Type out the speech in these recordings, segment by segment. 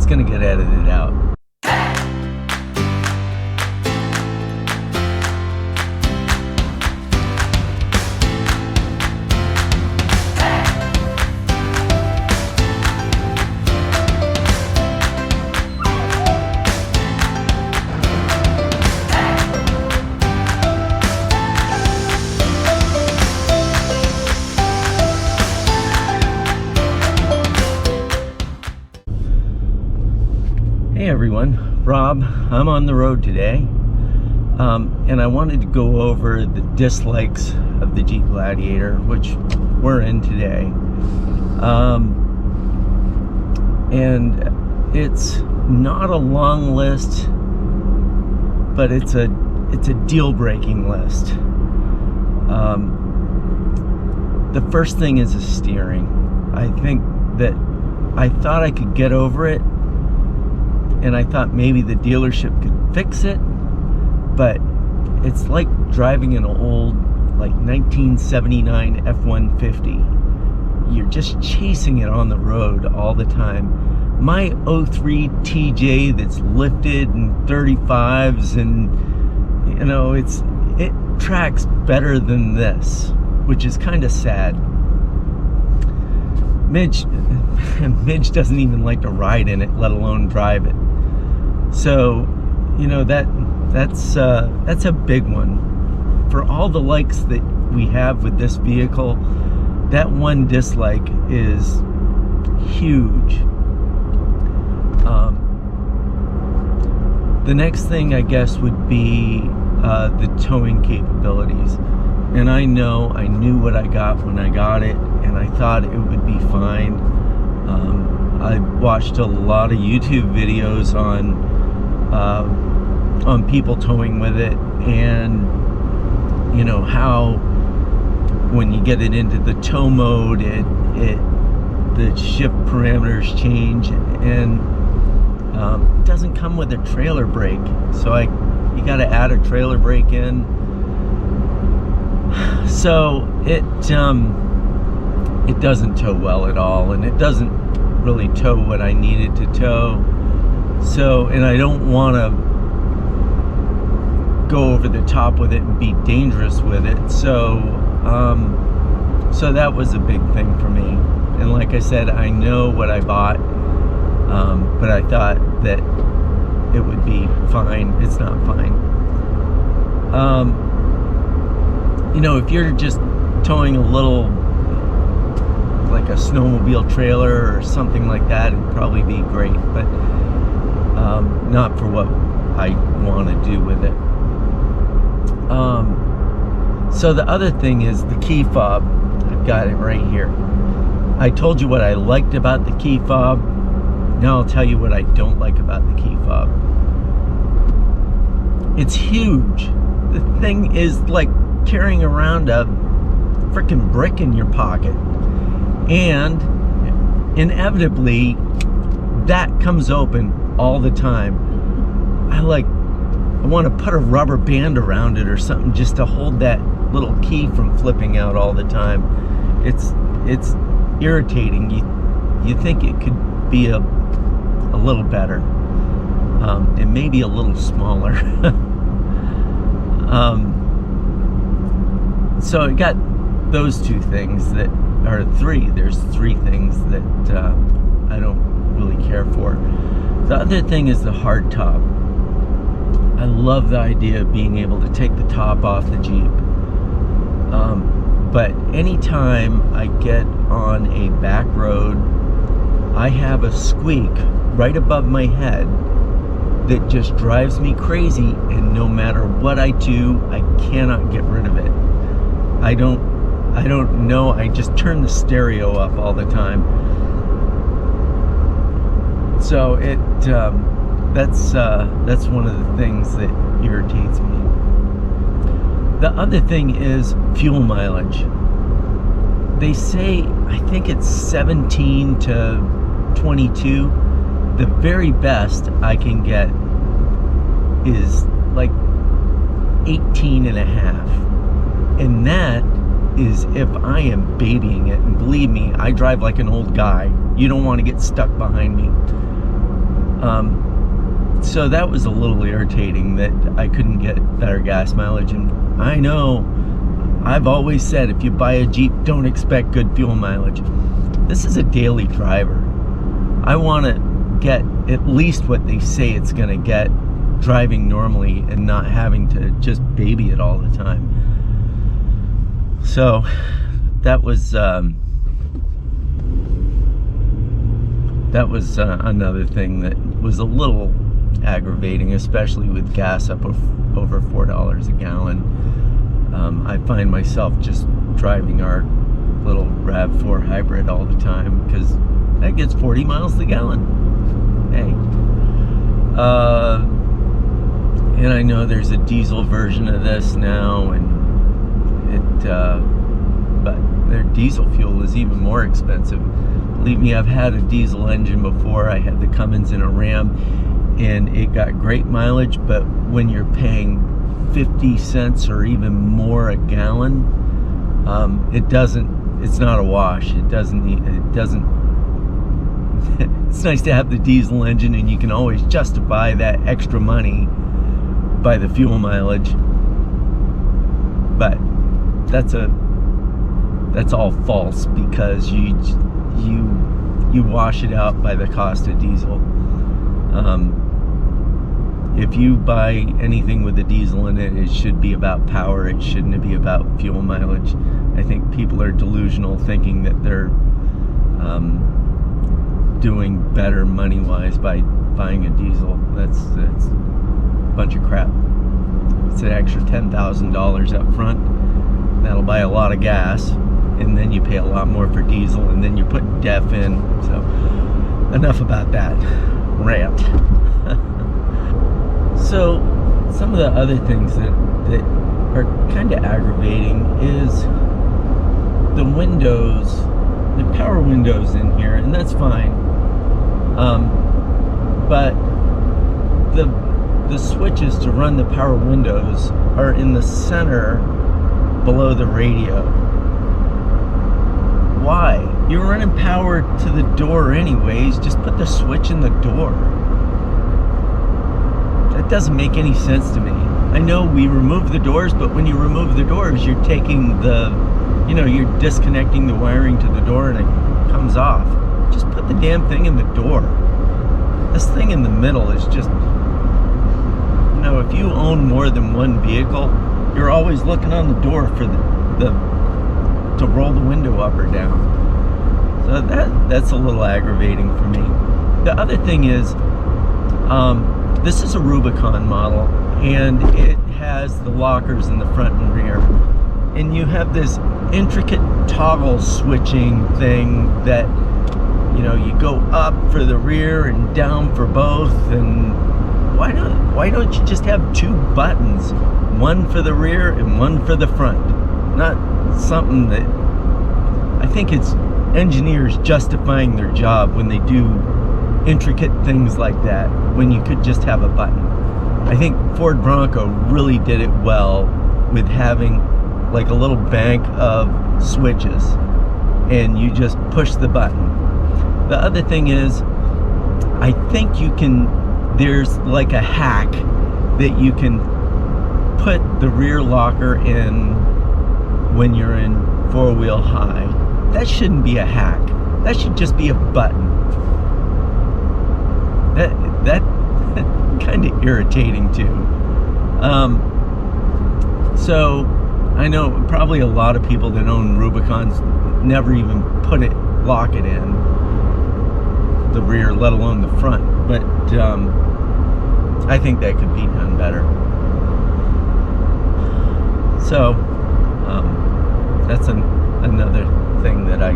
gonna get edited out. Hey everyone, Rob. I'm on the road today, and I wanted to go over the dislikes of the Jeep Gladiator, which we're in today. And it's not a long list, but it's a deal-breaking list. The first thing is the steering. I think that I thought I could get over it, and I thought maybe the dealership could fix it, but it's like driving an old, like 1979 F-150. You're just chasing it on the road all the time. My 03 TJ that's lifted and 35s, and you know, it tracks better than this, which is kind of sad. Midge doesn't even like to ride in it, let alone drive it. So, you know, that's a big one. For all the likes that we have with this vehicle, that one dislike is huge. The next thing, I guess, would be the towing capabilities. And I knew what I got when I got it, and I thought it would be fine. I watched a lot of YouTube videos on people towing with it, and you know how when you get it into the tow mode, the shift parameters change, and it doesn't come with a trailer brake, so you got to add a trailer brake in. So it doesn't tow well at all, and it doesn't really tow what I needed to tow. So, and I don't want to go over the top with it and be dangerous with it. So that was a big thing for me. And like I said, I know what I bought, but I thought that it would be fine. It's not fine. You know, if you're just towing a little, like a snowmobile trailer or something like that, it'd probably be great, but not for what I want to do with it. So the other thing is the key fob. I've got it right here. I told you what I liked about the key fob. Now I'll tell you what I don't like about the key fob. It's huge. The thing is like carrying around a freaking brick in your pocket, and inevitably that comes open all the time. I want to put a rubber band around it or something just to hold that little key from flipping out all the time. It's irritating. You think it could be a little better, and maybe a little smaller. So it got those two things that are three. There's three things that I don't really care for. The other thing is the hard top. I love the idea of being able to take the top off the Jeep. But anytime I get on a back road, I have a squeak right above my head that just drives me crazy, and no matter what I do, I cannot get rid of it. I don't know, I just turn the stereo up all the time. So that's one of the things that irritates me. The other thing is fuel mileage. They say, I think it's 17 to 22. The very best I can get is like 18 and a half. And that is if I am babying it. And believe me, I drive like an old guy. You don't want to get stuck behind me. So that was a little irritating that I couldn't get better gas mileage. And I know I've always said, if you buy a Jeep, don't expect good fuel mileage. This is a daily driver. I want to get at least what they say it's going to get driving normally and not having to just baby it all the time. So that was another thing that was a little aggravating, especially with gas up over $4 a gallon. I find myself just driving our little RAV4 hybrid all the time because that gets 40 miles a gallon. Hey. And I know there's a diesel version of this now, and but their diesel fuel is even more expensive. Believe me, I've had a diesel engine before. I had the Cummins in a Ram, and it got great mileage, but when you're paying 50 cents or even more a gallon, it's not a wash. It's nice to have the diesel engine, and you can always justify that extra money by the fuel mileage, but that's all false, because you wash it out by the cost of diesel. If you buy anything with a diesel in it, it should be about power. It shouldn't be about fuel mileage. I think people are delusional, thinking that they're doing better money-wise by buying a diesel. That's a bunch of crap. It's an extra $10,000 up front. That'll buy a lot of gas, and then you pay a lot more for diesel, and then you're putting DEF in. So enough about that rant. So some of the other things that are kind of aggravating is the windows, the power windows in here, and that's fine. But the switches to run the power windows are in the center below the radio. Why? You're running power to the door anyways. Just put the switch in the door. That doesn't make any sense to me. I know we remove the doors, but when you remove the doors, you're taking you're disconnecting the wiring to the door, and it comes off. Just put the damn thing in the door. This thing in the middle is just, if you own more than one vehicle, you're always looking on the door for to roll the window up or down. So that's a little aggravating for me. The other thing is, this is a Rubicon model, and it has the lockers in the front and rear. And you have this intricate toggle switching thing that, you go up for the rear and down for both. And why don't you just have two buttons, one for the rear and one for the front? Not something that, I think it's engineers justifying their job when they do intricate things like that, when you could just have a button. I think Ford Bronco really did it well with having like a little bank of switches, and you just push the button. The other thing is, I think there's like a hack that you can put the rear locker in when you're in four-wheel high. That shouldn't be a hack. That should just be a button. That kind of irritating too. So I know probably a lot of people that own Rubicons never even lock it in the rear, let alone the front. But I think that could be done better. So that's another thing that I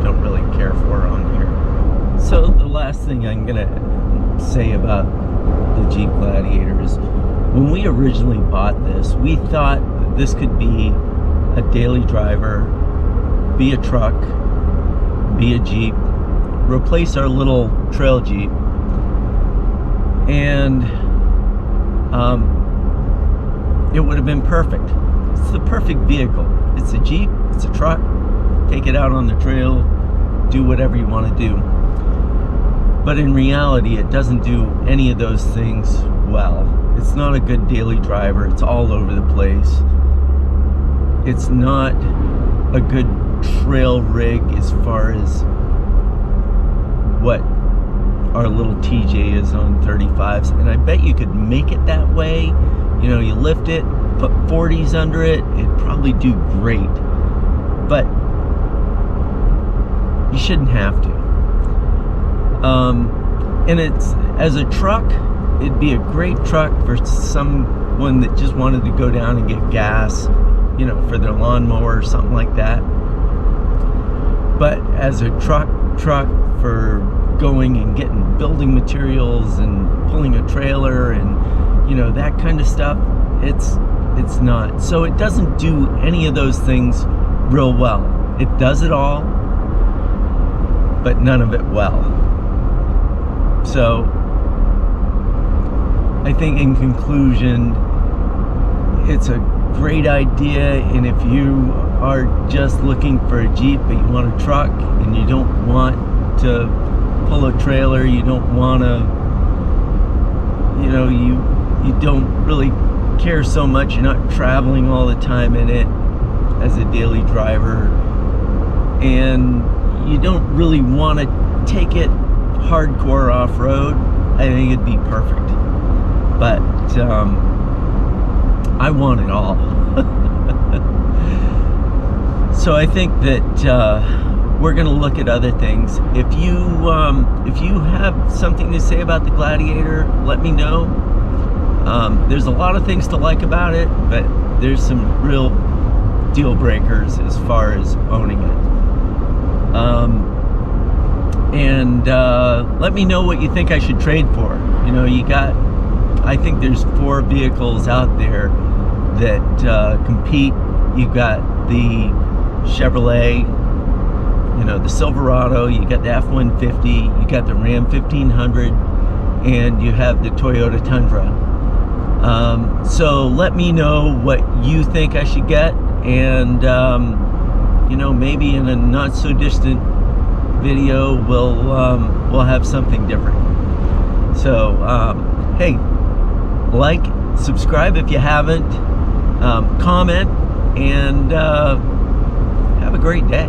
don't really care for on here. So the last thing I'm gonna say about the Jeep Gladiator is, when we originally bought this, we thought that this could be a daily driver, be a truck, be a Jeep, replace our little trail Jeep, and it would have been perfect. It's the perfect vehicle. It's a Jeep, it's a truck, take it out on the trail, do whatever you want to do. But in reality, it doesn't do any of those things well. It's not a good daily driver. It's all over the place. It's not a good trail rig as far as what our little TJ is on 35s. And I bet you could make it that way. You know, you lift it, put 40s under it, it'd probably do great. But you shouldn't have to. And it's, as a truck, it'd be a great truck for someone that just wanted to go down and get gas, you know, for their lawnmower or something like that. But as a truck for going and getting building materials and pulling a trailer and, you know, that kind of stuff, it's not. So it doesn't do any of those things real well. It does it all, but none of it well. So I think in conclusion, it's a great idea, and if you are just looking for a Jeep but you want a truck and you don't want to pull a trailer, you don't want to, you know, you don't really care so much, you're not traveling all the time in it as a daily driver, and you don't really want to take it hardcore off-road, I think it'd be perfect. But I want it all. So I think that we're gonna look at other things. If you have something to say about the Gladiator, let me know. There's a lot of things to like about it, but there's some real deal breakers as far as owning it. And let me know what you think I should trade for. You know, I think there's 4 vehicles out there that compete. You've got the Chevrolet, you know, the Silverado, you got the F-150, you got the Ram 1500, and you have the Toyota Tundra. So let me know what you think I should get, and you know, maybe in a not so distant video we'll have something different. So hey, like, subscribe if you haven't, comment, and have a great day.